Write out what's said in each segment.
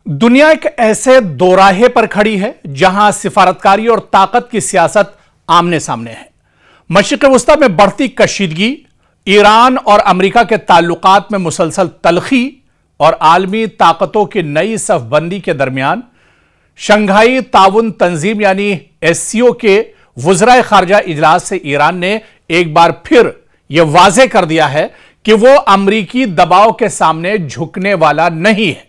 दुनिया एक ऐसे दोराहे पर खड़ी है जहां सिफारतकारी और ताकत की सियासत आमने सामने है। मशरिक़ वस्ता में बढ़ती कशीदगी, ईरान और अमेरिका के ताल्लुकात में मुसलसल तलखी और आलमी ताकतों की नई सफबंदी के दरमियान शंघाई ताउन तंजीम यानी एससीओ के वज़राए खारजा इजलास से ईरान ने एक बार फिर यह वाज़ेह कर दिया है कि वो अमरीकी दबाव के सामने झुकने वाला नहीं है।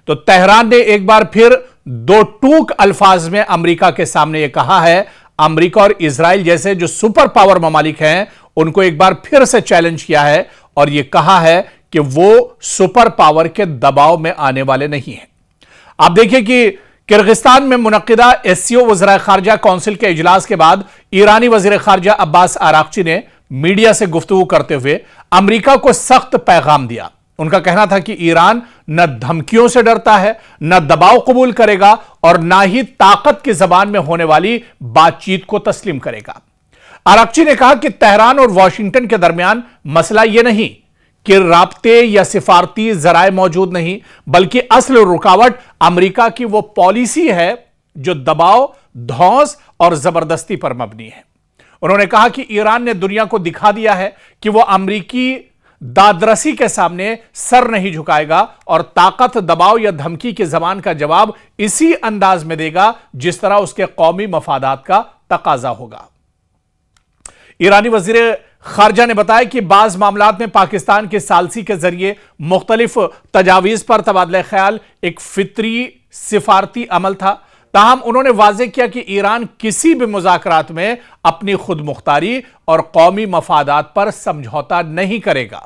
तो तेहरान ने एक बार फिर दो टूक अल्फाज में अमेरिका के सामने यह कहा है, अमेरिका और इजराइल जैसे जो सुपर पावर ममालिक हैं उनको एक बार फिर से चैलेंज किया है और यह कहा है कि वो सुपर पावर के दबाव में आने वाले नहीं हैं। आप देखिए कि किर्गिस्तान में मुनक्किदा एससीओ वज़राए खारजा काउंसिल के इजलास के बाद ईरानी वज़ीर खारजा अब्बास आरागची ने मीडिया से गुफ्तगू करते हुए अमेरिका को सख्त पैगाम दिया। उनका कहना था कि ईरान न धमकियों से डरता है, न दबाव कबूल करेगा और न ही ताकत की जबान में होने वाली बातचीत को तस्लीम करेगा। आरागची ने कहा कि तेहरान और वॉशिंगटन के दरमियान मसला यह नहीं कि राब्ते या सिफारती जराए मौजूद नहीं, बल्कि असल रुकावट अमेरिका की वो पॉलिसी है जो दबाव, धौंस और जबरदस्ती पर मबनी है। उन्होंने कहा कि ईरान ने दुनिया को दिखा दिया है कि वो अमेरिकी दादरसी के सामने सर नहीं झुकाएगा और ताकत, दबाव या धमकी की जबान का जवाब इसी अंदाज में देगा जिस तरह उसके कौमी मफादात का तकाजा होगा। ईरानी वजीर खारजा ने बताया कि बाज मामलात में पाकिस्तान के सालसी के जरिए मुख्तलिफ तजावीज पर तबादला ख्याल एक फितरी सिफारती अमल था। ताहम उन्होंने वाज़ेह किया कि ईरान किसी भी मुज़ाकरात में अपनी खुद मुख्तारी और कौमी मफादात पर समझौता नहीं करेगा।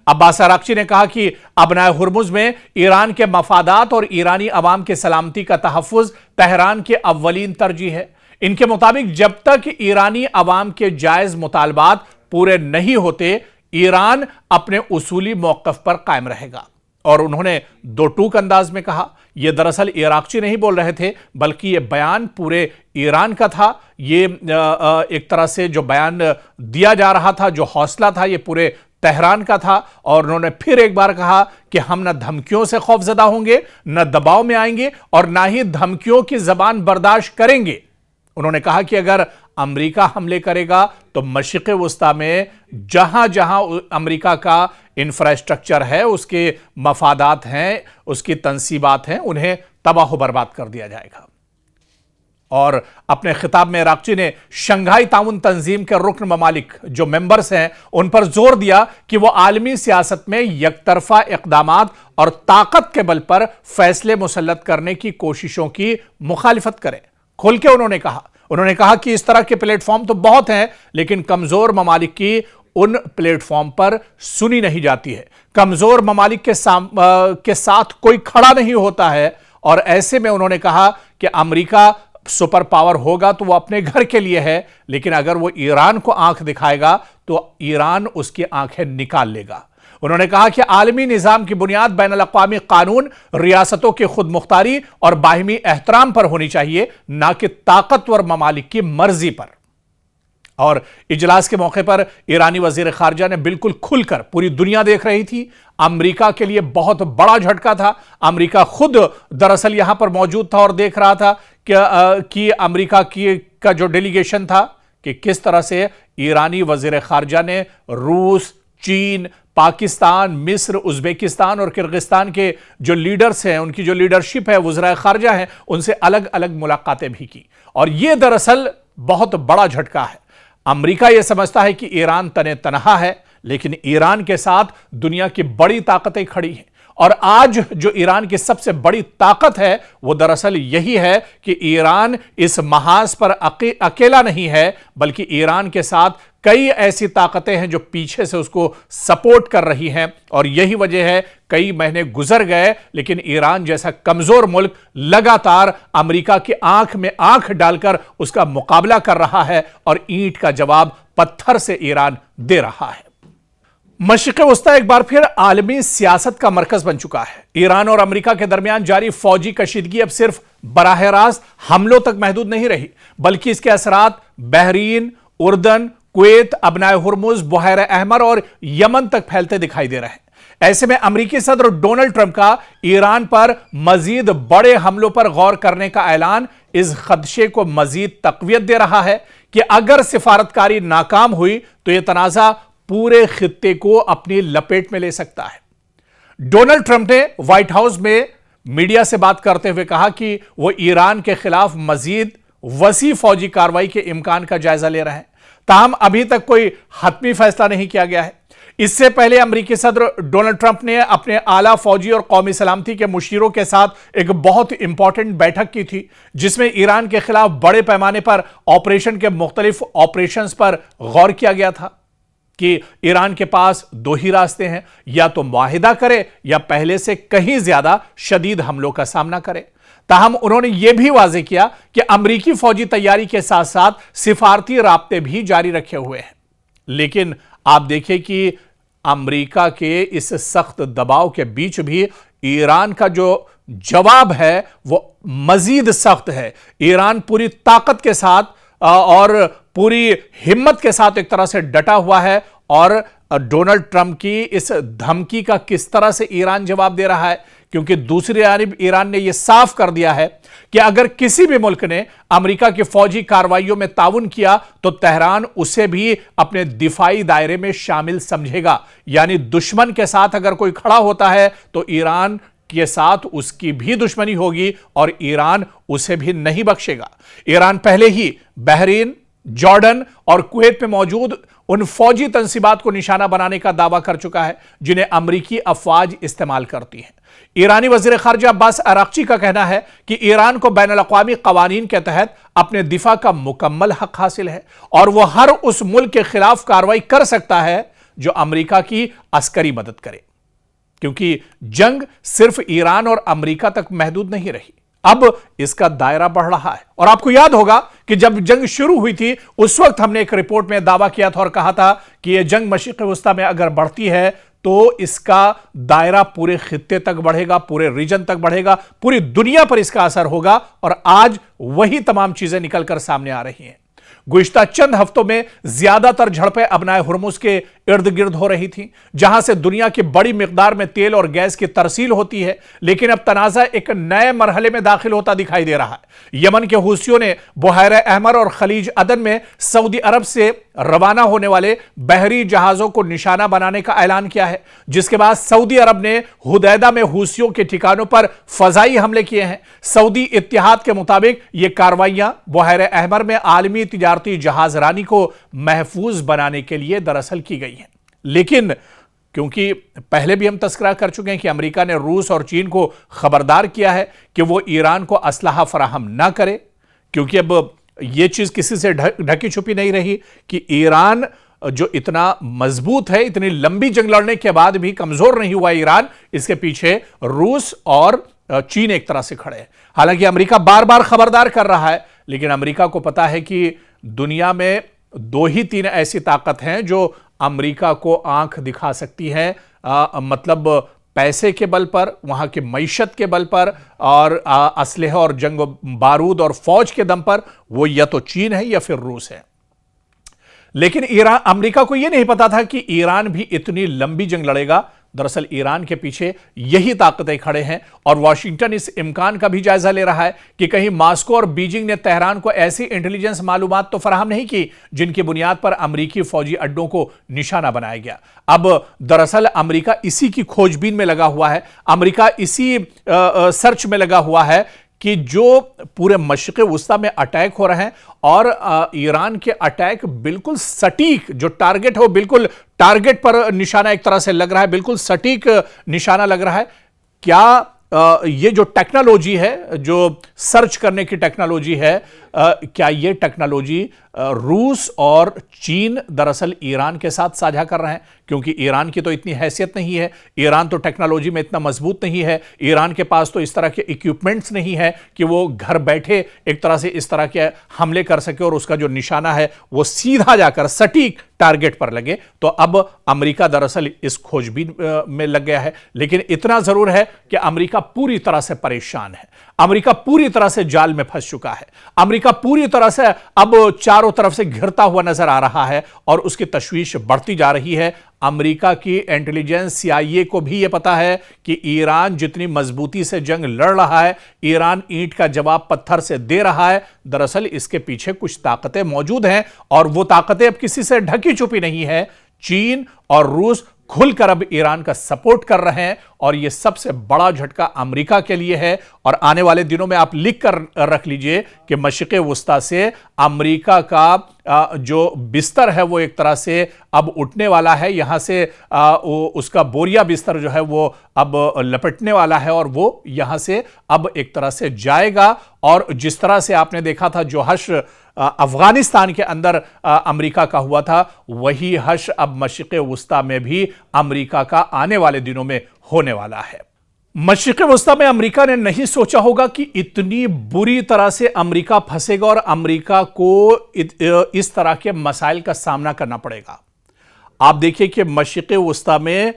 अब्बास आरागची ने कहा कि अबनाए हुर्मुज में ईरान के मफादात और ईरानी अवाम के सलामती का तहफ़्फ़ुज़ तेहरान के अव्वलीन तरजीह है। इनके मुताबिक जब तक ईरानी अवाम के जायज़ मुतालबात पूरे नहीं होते, ईरान अपने उसूली मौक़िफ़ पर कायम रहेगा। और उन्होंने दो टूक अंदाज में कहा, यह दरअसल आरागची नहीं बोल रहे थे, बल्कि यह बयान पूरे ईरान का था। ये एक तरह से जो बयान दिया जा रहा था, जो हौसला था, यह पूरे तेहरान का था। और उन्होंने फिर एक बार कहा कि हम न धमकियों से खौफजदा होंगे, न दबाव में आएंगे और न ही धमकियों की जबान बर्दाश्त करेंगे। उन्होंने कहा कि अगर अमेरिका हमले करेगा तो मशरिक़ वस्ता में जहां जहां अमेरिका का इंफ्रास्ट्रक्चर है, उसके मफादात हैं, उसकी तंसीबात हैं, उन्हें तबाह बर्बाद कर दिया जाएगा। और अपने खिताब में आरागची ने शंघाई ताउन तंजीम के रुकन ममालिक जो मेंबर्स हैं उन पर जोर दिया कि वो आलमी सियासत में यकतरफा इक़दामात और ताकत के बल पर फैसले मुसल्लत करने की कोशिशों की मुखालिफत करें। खोल के उन्होंने कहा कि इस तरह के प्लेटफॉर्म तो बहुत हैं, लेकिन कमजोर ममालिक की उन प्लेटफॉर्म पर सुनी नहीं जाती है। कमजोर ममालिक के साथ कोई खड़ा नहीं होता है। और ऐसे में उन्होंने कहा कि अमेरिका सुपर पावर होगा तो वो अपने घर के लिए है, लेकिन अगर वो ईरान को आंख दिखाएगा तो ईरान उसकी आंखें निकाल लेगा। उन्होंने कहा कि आलमी निजाम की बुनियाद बैनुल अक़वामी कानून, रियासतों की खुद मुख्तारी और बाहिमी एहतराम पर होनी चाहिए, ना कि ताकतवर ममालिक की मर्जी पर। और इजलास के मौके पर ईरानी वजीर खारजा ने बिल्कुल खुलकर, पूरी दुनिया देख रही थी, अमेरिका के लिए बहुत बड़ा झटका था। अमेरिका खुद दरअसल यहां पर मौजूद था और देख रहा था कि अमेरिका का जो डेलीगेशन था कि किस तरह से ईरानी वजीर खारजा ने रूस, चीन, पाकिस्तान, मिस्र, उज़्बेकिस्तान और किर्गिस्तान के जो लीडर्स हैं, उनकी जो लीडरशिप है, वज़राए खारजा हैं, उनसे अलग अलग मुलाकातें भी की। और यह दरअसल बहुत बड़ा झटका है। अमेरिका यह समझता है कि ईरान तने तनहा है, लेकिन ईरान के साथ दुनिया की बड़ी ताकतें खड़ी हैं। और आज जो ईरान की सबसे बड़ी ताकत है वो दरअसल यही है कि ईरान इस महाज पर अकेला नहीं है, बल्कि ईरान के साथ कई ऐसी ताकतें हैं जो पीछे से उसको सपोर्ट कर रही हैं। और यही वजह है, कई महीने गुजर गए लेकिन ईरान जैसा कमजोर मुल्क लगातार अमेरिका की आंख में आंख डालकर उसका मुकाबला कर रहा है और ईंट का जवाब पत्थर से ईरान दे रहा है। मशरिक़ वस्ता एक बार फिर आलमी सियासत का मरकज बन चुका है। ईरान और अमेरिका के दरमियान जारी फौजी कशीदगी अब सिर्फ बराह रास्त हमलों तक महदूद नहीं रही, बल्कि इसके असरात बहरीन, उर्दन, कुवैत, अबनाए हुर्मुज, बुहैरा अहमर और यमन तक फैलते दिखाई दे रहे हैं। ऐसे में अमेरिकी सदर डोनाल्ड ट्रंप का ईरान पर मजीद बड़े हमलों पर गौर करने का ऐलान इस खदशे को मजीद तकवीत दे रहा है कि अगर सिफारतकारी नाकाम हुई तो यह तनाज़ा पूरे खित्ते को अपनी लपेट में ले सकता है। डोनाल्ड ट्रंप ने व्हाइट हाउस में मीडिया से बात करते हुए कहा कि वो ईरान के खिलाफ मजीद वसी फौजी कार्रवाई के इम्कान का जायजा ले रहे हैं, ताहम अभी तक कोई हतमी फैसला नहीं किया गया है। इससे पहले अमेरिकी सदर डोनाल्ड ट्रंप ने अपने आला फौजी और कौमी सलामती के मुशीरों के साथ एक बहुत इंपॉर्टेंट बैठक की थी, जिसमें ईरान के खिलाफ बड़े पैमाने पर ऑपरेशन के मुख्तलिफ ऑपरेशंस पर गौर किया गया था कि ईरान के पास दो ही रास्ते हैं, या तो मुआहिदा करे या पहले से कहीं ज्यादा शदीद हमलों का सामना करे। ताहम उन्होंने यह भी वाजे किया कि अमेरिकी फौजी तैयारी के साथ साथ सिफारती राब्ते भी जारी रखे हुए हैं। लेकिन आप देखिए कि अमेरिका के इस सख्त दबाव के बीच भी ईरान का जो जवाब है वो मजीद सख्त है। ईरान पूरी ताकत के साथ और पूरी हिम्मत के साथ एक तरह से डटा हुआ है, और डोनाल्ड ट्रंप की इस धमकी का किस तरह से ईरान जवाब दे रहा है, क्योंकि दूसरी जानिब ईरान ने यह साफ कर दिया है कि अगर किसी भी मुल्क ने अमेरिका की फौजी कार्रवाइयों में ताउन किया तो तेहरान उसे भी अपने दिफाई दायरे में शामिल समझेगा। यानी दुश्मन के साथ अगर कोई खड़ा होता है तो ईरान के साथ उसकी भी दुश्मनी होगी और ईरान उसे भी नहीं बख्शेगा। ईरान पहले ही बहरीन, जॉर्डन और कुवैत में मौजूद उन फौजी तंसीबात को निशाना बनाने का दावा कर चुका है जिन्हें अमरीकी अफवाज इस्तेमाल करती हैं। ईरानी वजीर खारजा अब्बास अराक्ची का कहना है कि ईरान को बैनुल-अक़वामी क़वानीन के तहत अपने दिफा का मुकम्मल हक हासिल है और वह हर उस मुल्क के खिलाफ कार्रवाई कर सकता है जो अमरीका की अस्करी मदद करे, क्योंकि जंग सिर्फ ईरान और अमरीका तक महदूद नहीं रही, अब इसका दायरा बढ़ रहा है। और आपको याद होगा कि जब जंग शुरू हुई थी उस वक्त हमने एक रिपोर्ट में दावा किया था और कहा था कि यह जंग मशरिक़ वस्ता में अगर बढ़ती है तो इसका दायरा पूरे खित्ते तक बढ़ेगा, पूरे रीजन तक बढ़ेगा, पूरी दुनिया पर इसका असर होगा। और आज वही तमाम चीजें निकलकर सामने आ रही हैं। गुज़िश्ता चंद हफ्तों में ज्यादातर झड़पें अबनाए हुर्मुज़ के इर्द गिर्द हो रही थी, जहां से दुनिया की बड़ी मिकदार में तेल और गैस की तरसील होती है। लेकिन अब तनाज़ा एक नए मरहले में दाखिल होता दिखाई दे रहा है। यमन के हूसियों ने बुहैरा अहमर और खलीज अदन में सऊदी अरब से रवाना होने वाले बहरी जहाजों को निशाना बनाने का ऐलान किया है, जिसके बाद सऊदी अरब ने हुदैदा में हूसियों के ठिकानों पर फजाई हमले किए हैं। सऊदी इत्तिहाद के मुताबिक ये कार्रवाइयां बुहैरा अहमर में आलमी तिजारती जहाजरानी को महफूज बनाने के लिए दरअसल की गई है। लेकिन क्योंकि पहले भी हम तस्करा कर चुके हैं कि अमेरिका ने रूस और चीन को खबरदार किया है कि वो ईरान को असलहा फराहम ना करे, क्योंकि अब यह चीज किसी से ढकी छुपी नहीं रही कि ईरान जो इतना मजबूत है, इतनी लंबी जंग लड़ने के बाद भी कमजोर नहीं हुआ ईरान, इसके पीछे रूस और चीन एक तरह से खड़े हैं। हालांकि अमेरिका बार बार खबरदार कर रहा है, लेकिन अमेरिका को पता है कि दुनिया में दो ही तीन ऐसी ताकत हैं जो अमेरिका को आंख दिखा सकती हैं, मतलब पैसे के बल पर, वहां की मईशत के बल पर और असलहे और जंग बारूद और फौज के दम पर। वो या तो चीन है या फिर रूस है। लेकिन अमेरिका को यह नहीं पता था कि ईरान भी इतनी लंबी जंग लड़ेगा। दरअसल ईरान के पीछे यही ताकतें खड़े हैं और वॉशिंगटन इस इम्कान का भी जायजा ले रहा है कि कहीं मॉस्को और बीजिंग ने तेहरान को ऐसी इंटेलिजेंस मालूमात तो फराहम नहीं की जिनकी बुनियाद पर अमरीकी फौजी अड्डों को निशाना बनाया गया। अब दरअसल अमरीका इसी की खोजबीन में लगा हुआ है, अमरीका इसी सर्च में लगा हुआ है कि जो पूरे मशरिक़ वस्ता में अटैक हो रहे हैं और ईरान के अटैक बिल्कुल सटीक, जो टारगेट है वो बिल्कुल टारगेट पर निशाना एक तरह से लग रहा है, बिल्कुल सटीक निशाना लग रहा है। क्या ये जो टेक्नोलॉजी है, जो सर्च करने की टेक्नोलॉजी है, क्या ये टेक्नोलॉजी रूस और चीन दरअसल ईरान के साथ साझा कर रहे हैं? क्योंकि ईरान की तो इतनी हैसियत नहीं है, ईरान तो टेक्नोलॉजी में इतना मजबूत नहीं है, ईरान के पास तो इस तरह के इक्विपमेंट्स नहीं है कि वो घर बैठे एक तरह से इस तरह के हमले कर सके और उसका जो निशाना है वो सीधा जाकर सटीक टारगेट पर लगे। तो अब अमेरिका दरअसल इस खोजबीन में लग गया है। लेकिन इतना जरूर है कि अमेरिका पूरी तरह से परेशान है, अमेरिका पूरी तरह से जाल में फंस चुका है। अमेरिका अमेरिका पूरी तरह से अब चारों तरफ से घिरता हुआ नजर आ रहा है और उसकी तशवीश बढ़ती जा रही है। अमेरिका की इंटेलिजेंस CIA को भी यह पता है कि ईरान जितनी मजबूती से जंग लड़ रहा है, ईरान ईंट का जवाब पत्थर से दे रहा है। दरअसल इसके पीछे कुछ ताकतें मौजूद हैं और वो ताकतें अब किसी से ढकी छुपी नहीं है। चीन और रूस खुलकर अब ईरान का सपोर्ट कर रहे हैं और यह सबसे बड़ा झटका अमेरिका के लिए है। और आने वाले दिनों में आप लिख कर रख लीजिए कि मशरिक़ वुस्ता से अमेरिका का जो बिस्तर है वो एक तरह से अब उठने वाला है। यहां से उसका बोरिया बिस्तर जो है वो अब लपटने वाला है और वो यहां से अब एक तरह से जाएगा। और जिस तरह से आपने देखा था जो हश्र अफगानिस्तान के अंदर अमेरिका का हुआ था, वही हश्र अब मशरिक़ वुस्ता में भी अमेरिका का आने वाले दिनों में होने वाला है। मशरिक़ वुस्ता में अमेरिका ने नहीं सोचा होगा कि इतनी बुरी तरह से अमेरिका फंसेगा और अमेरिका को इस तरह के मसाइल का सामना करना पड़ेगा। आप देखिए कि मशरिक़ वुस्ता में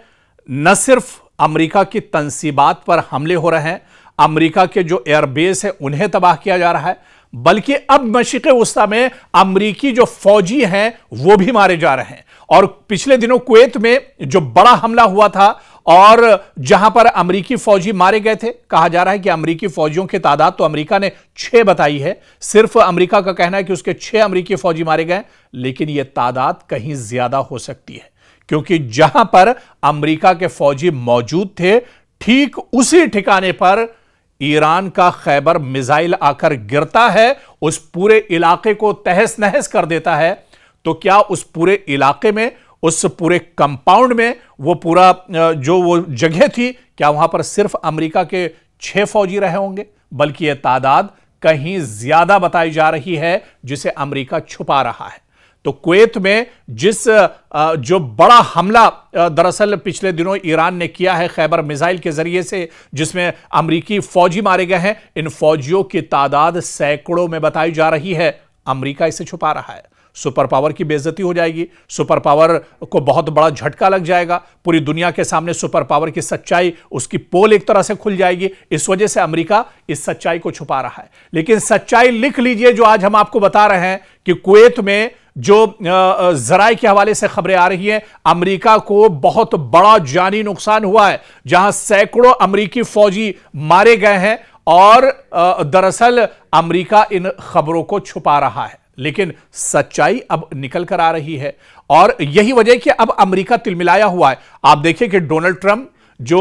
न सिर्फ अमेरिका की तंसीबात पर हमले हो रहे हैं, अमेरिका के जो एयरबेस है उन्हें तबाह किया जा रहा है, बल्कि अब मशरिक़ वुस्ता में अमेरिकी जो फौजी हैं वो भी मारे जा रहे हैं। और पिछले दिनों कुवैत में जो बड़ा हमला हुआ था और जहां पर अमेरिकी फौजी मारे गए थे, कहा जा रहा है कि अमेरिकी फौजियों की तादाद तो अमेरिका ने 6 बताई है। सिर्फ अमेरिका का कहना है कि उसके 6 अमेरिकी फौजी मारे गए, लेकिन यह तादाद कहीं ज्यादा हो सकती है, क्योंकि जहां पर अमेरिका के फौजी मौजूद थे ठीक उसी ठिकाने पर ईरान का खैबर मिसाइल आकर गिरता है, उस पूरे इलाके को तहस नहस कर देता है। तो क्या उस पूरे इलाके में, उस पूरे कंपाउंड में, वो पूरा जो वो जगह थी, क्या वहां पर सिर्फ अमेरिका के 6 फौजी रहे होंगे? बल्कि यह तादाद कहीं ज्यादा बताई जा रही है, जिसे अमेरिका छुपा रहा है। तो कुवैत में जो बड़ा हमला दरअसल पिछले दिनों ईरान ने किया है खैबर मिसाइल के जरिए से, जिसमें अमेरिकी फौजी मारे गए हैं, इन फौजियों की तादाद सैकड़ों में बताई जा रही है। अमेरिका इसे छुपा रहा है। सुपर पावर की बेइज्जती हो जाएगी, सुपर पावर को बहुत बड़ा झटका लग जाएगा, पूरी दुनिया के सामने सुपर पावर की सच्चाई, उसकी पोल एक तरह से खुल जाएगी। इस वजह से अमेरिका इस सच्चाई को छुपा रहा है। लेकिन सच्चाई लिख लीजिए जो आज हम आपको बता रहे हैं कि कुवैत में जो जराए के हवाले से खबरें आ रही हैं, अमेरिका को बहुत बड़ा जानी नुकसान हुआ है, जहां सैकड़ों अमेरिकी फौजी मारे गए हैं। और दरअसल अमेरिका इन खबरों को छुपा रहा है, लेकिन सच्चाई अब निकल कर आ रही है। और यही वजह कि अब अमेरिका तिलमिलाया हुआ है। आप देखिए कि डोनाल्ड ट्रंप जो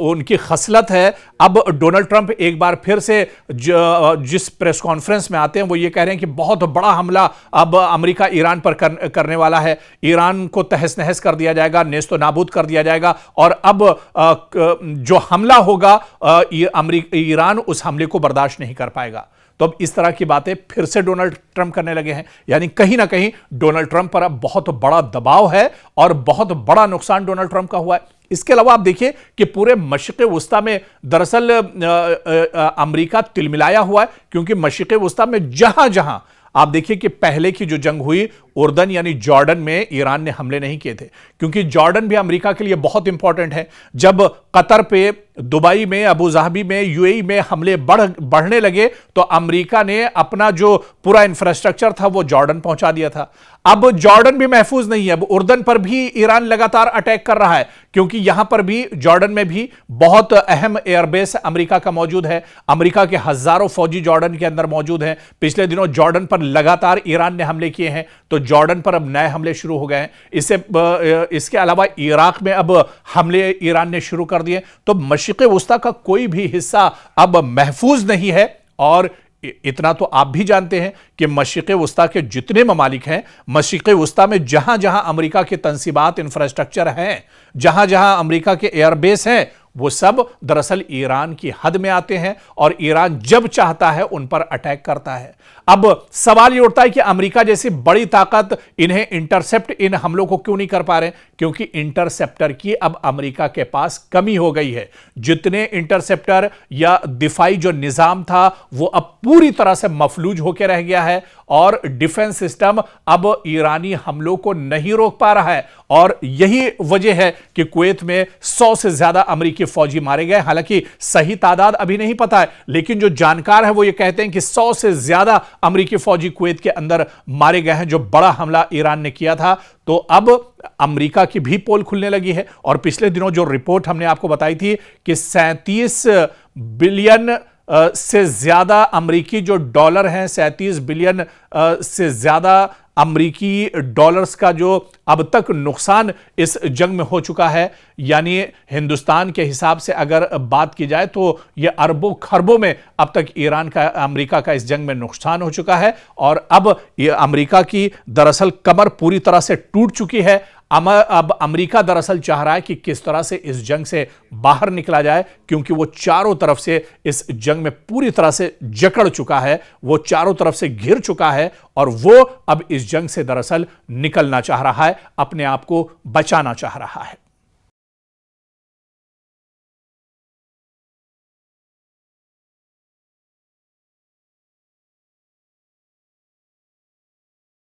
उनकी खसलत है, अब डोनाल्ड ट्रंप एक बार फिर से जिस प्रेस कॉन्फ्रेंस में आते हैं वो ये कह रहे हैं कि बहुत बड़ा हमला अब अमेरिका ईरान पर करने वाला है, ईरान को तहस नहस कर दिया जाएगा, नेस्तो नाबूद कर दिया जाएगा। और अब जो हमला होगा ईरान उस हमले को बर्दाश्त नहीं कर पाएगा। तो अब इस तरह की बातें फिर से डोनाल्ड ट्रंप करने लगे हैं। यानी कहीं ना कहीं डोनाल्ड ट्रंप पर अब बहुत बड़ा दबाव है और बहुत बड़ा नुकसान डोनाल्ड ट्रंप का हुआ है। इसके अलावा आप देखिए कि पूरे मशरिक़ वुस्ता में दरअसल अमेरिका तिलमिलाया हुआ है, क्योंकि मशरिक़ वुस्ता में जहां जहां आप देखिए कि पहले की जो जंग हुई उर्दन यानी जॉर्डन में ईरान ने हमले नहीं किए थे, क्योंकि जॉर्डन भी अमेरिका के लिए बहुत इंपॉर्टेंट है। जब कतर पे, दुबई में, अबू धाबी में, यूएई में हमले बढ़ने लगे तो अमेरिका ने अपना जो पूरा इंफ्रास्ट्रक्चर था वो जॉर्डन पहुंचा दिया था। अब जॉर्डन भी महफूज नहीं है, अब उर्दन पर भी ईरान लगातार अटैक कर रहा है, क्योंकि यहां पर भी जॉर्डन में भी बहुत अहम एयरबेस अमेरिका का मौजूद है। अमेरिका के हजारों फौजी जॉर्डन के अंदर मौजूद हैं। पिछले दिनों जॉर्डन पर लगातार ईरान ने हमले किए हैं, तो जॉर्डन पर अब नए हमले शुरू हो गए हैं। इसके अलावा इराक में अब हमले ईरान ने शुरू कर दिए। तो मशरिक़ वुस्ता का कोई भी हिस्सा अब महफूज नहीं है। और इतना तो आप भी जानते हैं कि मशरिक़ वुस्ता के जितने ममालिक हैं, मशरिक़ वुस्ता में जहां जहां अमेरिका के तंसीबात, इंफ्रास्ट्रक्चर हैं, जहां जहां अमेरिका के एयरबेस हैं, वो सब दरअसल ईरान की हद में आते हैं और ईरान जब चाहता है उन पर अटैक करता है। अब सवाल ये उठता है कि अमेरिका जैसी बड़ी ताकत इन्हें इंटरसेप्ट, इन हमलों को क्यों नहीं कर पा रहे? क्योंकि इंटरसेप्टर की अब अमेरिका के पास कमी हो गई है। जितने इंटरसेप्टर या दिफाई जो निजाम था वो अब पूरी तरह से मफलूज होकर रह गया है और डिफेंस सिस्टम अब ईरानी हमलों को नहीं रोक पा रहा है। और यही वजह है कि कुवैत में 100 से ज्यादा अमेरिकी फौजी मारे गए। हालांकि सही तादाद अभी नहीं पता है, लेकिन जो जानकार है वो ये कहते हैं कि 100 से ज्यादा अमेरिकी फौजी कुवैत के अंदर मारे गए हैं, जो बड़ा हमला ईरान ने किया था। तो अब अमेरिका की भी पोल खुलने लगी है और पिछले दिनों जो रिपोर्ट हमने आपको बताई थी कि 37 बिलियन से ज्यादा अमेरिकी जो डॉलर हैं, 37 बिलियन से ज्यादा अमेरिकी डॉलर्स का जो अब तक नुकसान इस जंग में हो चुका है, यानी हिंदुस्तान के हिसाब से अगर बात की जाए तो यह अरबों खरबों में अब तक ईरान का, अमेरिका का इस जंग में नुकसान हो चुका है। और अब यह अमेरिका की दरअसल कमर पूरी तरह से टूट चुकी है। अब अमेरिका दरअसल चाह रहा है कि किस तरह से इस जंग से बाहर निकला जाए, क्योंकि वो चारों तरफ से इस जंग में पूरी तरह से जकड़ चुका है, वो चारों तरफ से घिर चुका है और वो अब इस जंग से दरअसल निकलना चाह रहा है, अपने आप को बचाना चाह रहा है।